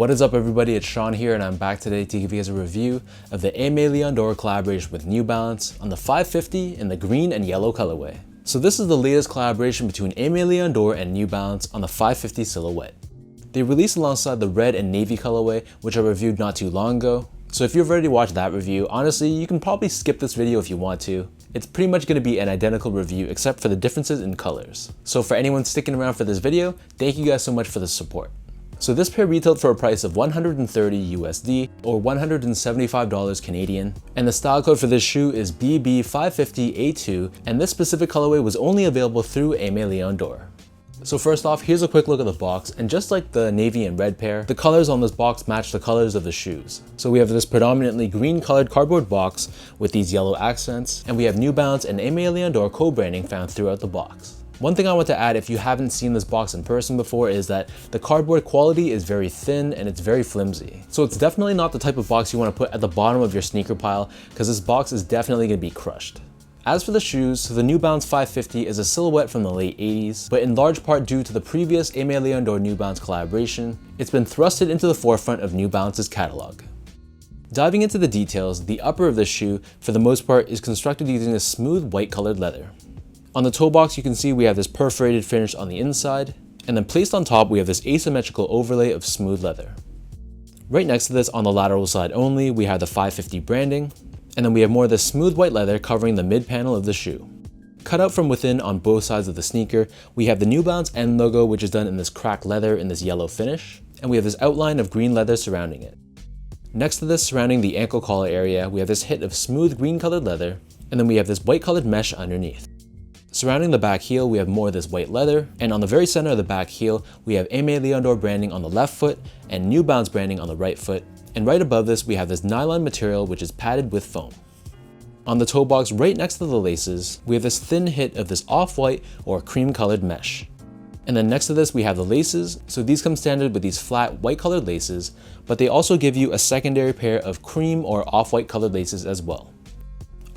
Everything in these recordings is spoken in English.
What is up everybody, it's Sean here and I'm back today to give you guys a review of the Aimé Dore collaboration with New Balance on the 550 in the green and yellow colorway. So this is the latest collaboration between Aimé Dore and New Balance on the 550 silhouette. They released alongside the red and navy colorway, which I reviewed not too long ago. So if you've already watched that review, honestly, you can probably skip this video if you want to. It's pretty much going to be an identical review except for the differences in colors. So for anyone sticking around for this video, thank you guys so much for the support. So this pair retailed for a price of 130 USD or $175 Canadian, and the style code for this shoe is BB550A2, and this specific colorway was only available through Aimé Dore. So first off, here's a quick look at the box, and just like the navy and red pair, the colors on this box match the colors of the shoes. So we have this predominantly green colored cardboard box with these yellow accents, and we have New Balance and Aimé Dore co-branding found throughout the box. One thing I want to add, if you haven't seen this box in person before, is that the cardboard quality is very thin and it's very flimsy. So it's definitely not the type of box you want to put at the bottom of your sneaker pile, because this box is definitely going to be crushed. As for the shoes, so the New Balance 550 is a silhouette from the late 80s, but in large part due to the previous Aimé Dore New Balance collaboration, it's been thrusted into the forefront of New Balance's catalog. Diving into the details, the upper of the shoe, for the most part, is constructed using a smooth white colored leather. On the toe box, you can see we have this perforated finish on the inside, and then placed on top, we have this asymmetrical overlay of smooth leather. Right next to this, on the lateral side only, we have the 550 branding, and then we have more of this smooth white leather covering the mid panel of the shoe. Cut out from within on both sides of the sneaker, we have the New Balance N logo, which is done in this cracked leather in this yellow finish, and we have this outline of green leather surrounding it. Next to this, surrounding the ankle collar area, we have this hit of smooth green colored leather, and then we have this white colored mesh underneath. Surrounding the back heel, we have more of this white leather, and on the very center of the back heel, we have Aimé Dore branding on the left foot and New Balance branding on the right foot, and right above this, we have this nylon material which is padded with foam. On the toe box, right next to the laces, we have this thin hit of this off-white or cream-colored mesh. And then next to this, we have the laces, so these come standard with these flat white-colored laces, but they also give you a secondary pair of cream or off-white colored laces as well.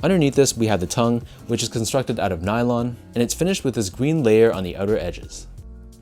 Underneath this, we have the tongue, which is constructed out of nylon, and it's finished with this green layer on the outer edges.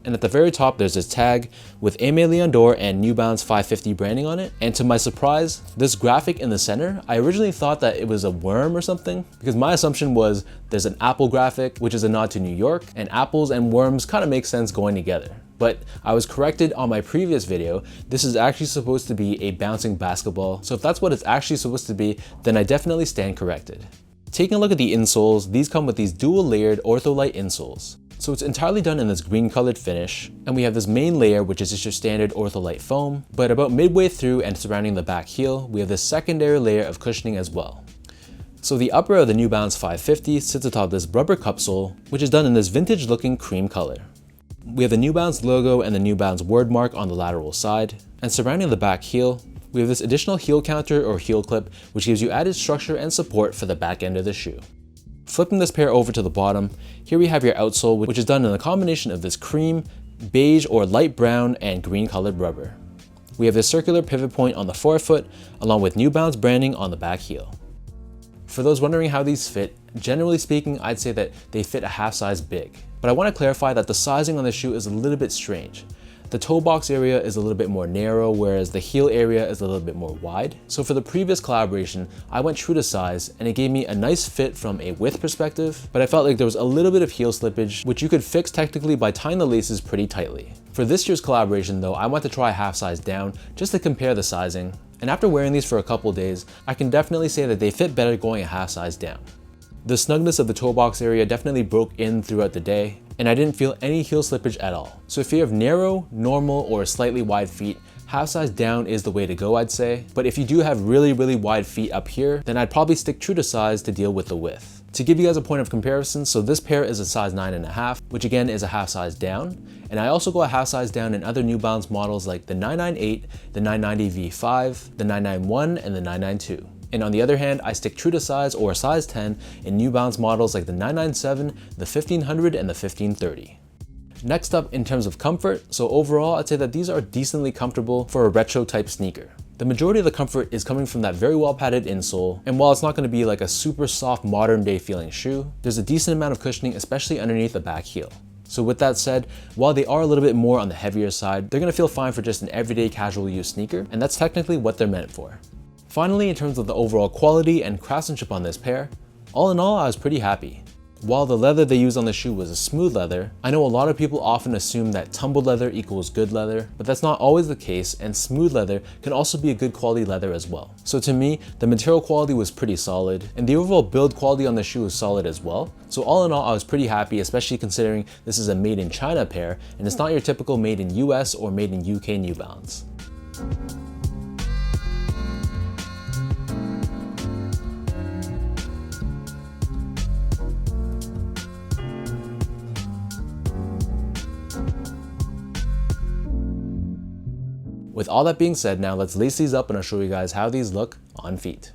And at the very top, there's this tag with Aimé Dore and New Balance 550 branding on it. And to my surprise, this graphic in the center, I originally thought that it was a worm or something, because my assumption was there's an apple graphic, which is a nod to New York, and apples and worms kind of make sense going together. But I was corrected on my previous video. This is actually supposed to be a bouncing basketball. So if that's what it's actually supposed to be, then I definitely stand corrected. Taking a look at the insoles, these come with these dual layered ortholite insoles. So it's entirely done in this green colored finish, and we have this main layer which is just your standard ortholite foam, but about midway through and surrounding the back heel, we have this secondary layer of cushioning as well. So the upper of the New Balance 550 sits atop this rubber cupsole, which is done in this vintage looking cream color. We have the New Balance logo and the New Balance word mark on the lateral side, and surrounding the back heel, we have this additional heel counter or heel clip, which gives you added structure and support for the back end of the shoe. Flipping this pair over to the bottom, here we have your outsole, which is done in a combination of this cream, beige or light brown, and green colored rubber. We have this circular pivot point on the forefoot, along with New Balance branding on the back heel. For those wondering how these fit, generally speaking, I'd say that they fit a half size big. But I want to clarify that the sizing on the shoe is a little bit strange. The toe box area is a little bit more narrow, whereas the heel area is a little bit more wide. So for the previous collaboration, I went true to size, and it gave me a nice fit from a width perspective, but I felt like there was a little bit of heel slippage, which you could fix technically by tying the laces pretty tightly. For this year's collaboration though, I went to try half size down just to compare the sizing, and after wearing these for a couple days, I can definitely say that they fit better going a half size down. The snugness of the toe box area definitely broke in throughout the day, and I didn't feel any heel slippage at all. So if you have narrow, normal, or slightly wide feet, half size down is the way to go, I'd say. But if you do have really wide feet up here, then I'd probably stick true to size to deal with the width. To give you guys a point of comparison, so this pair is a size 9.5, which again is a half size down. And I also go a half size down in other New Balance models like the 998, the 990 V5, the 991, and the 992. And on the other hand, I stick true to size or a size 10 in New Balance models like the 997, the 1500, and the 1530. Next up, in terms of comfort, so overall, I'd say that these are decently comfortable for a retro type sneaker. The majority of the comfort is coming from that very well padded insole, and while it's not going to be like a super soft modern day feeling shoe, there's a decent amount of cushioning, especially underneath the back heel. So with that said, while they are a little bit more on the heavier side, they're gonna feel fine for just an everyday casual use sneaker, and that's technically what they're meant for. Finally, in terms of the overall quality and craftsmanship on this pair, all in all, I was pretty happy. While the leather they used on the shoe was a smooth leather, I know a lot of people often assume that tumbled leather equals good leather, but that's not always the case, and smooth leather can also be a good quality leather as well. So to me, the material quality was pretty solid, and the overall build quality on the shoe was solid as well. So all in all, I was pretty happy, especially considering this is a made in China pair, and it's not your typical made in US or made in UK New Balance. With all that being said, now let's lace these up and I'll show you guys how these look on feet.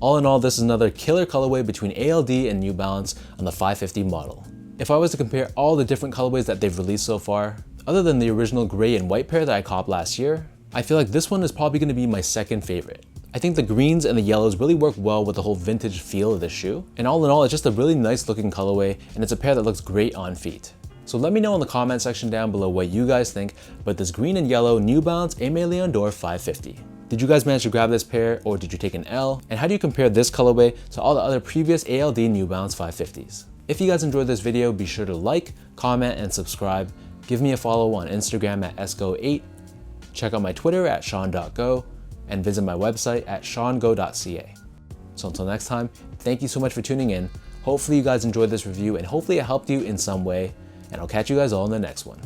All in all, this is another killer colorway between ALD and New Balance on the 550 model. If I was to compare all the different colorways that they've released so far, other than the original gray and white pair that I copped last year, I feel like this one is probably going to be my second favorite. I think the greens and the yellows really work well with the whole vintage feel of the shoe, and all in all, it's just a really nice looking colorway, and it's a pair that looks great on feet. So let me know in the comment section down below what you guys think about this green and yellow New Balance Aimé Dore 550. Did you guys manage to grab this pair, or did you take an L? And how do you compare this colorway to all the other previous ALD New Balance 550s? If you guys enjoyed this video, be sure to like, comment, and subscribe. Give me a follow on Instagram at esco8. Check out my Twitter at sean.go, and visit my website at seango.ca. So until next time, thank you so much for tuning in. Hopefully you guys enjoyed this review, and hopefully it helped you in some way, and I'll catch you guys all in the next one.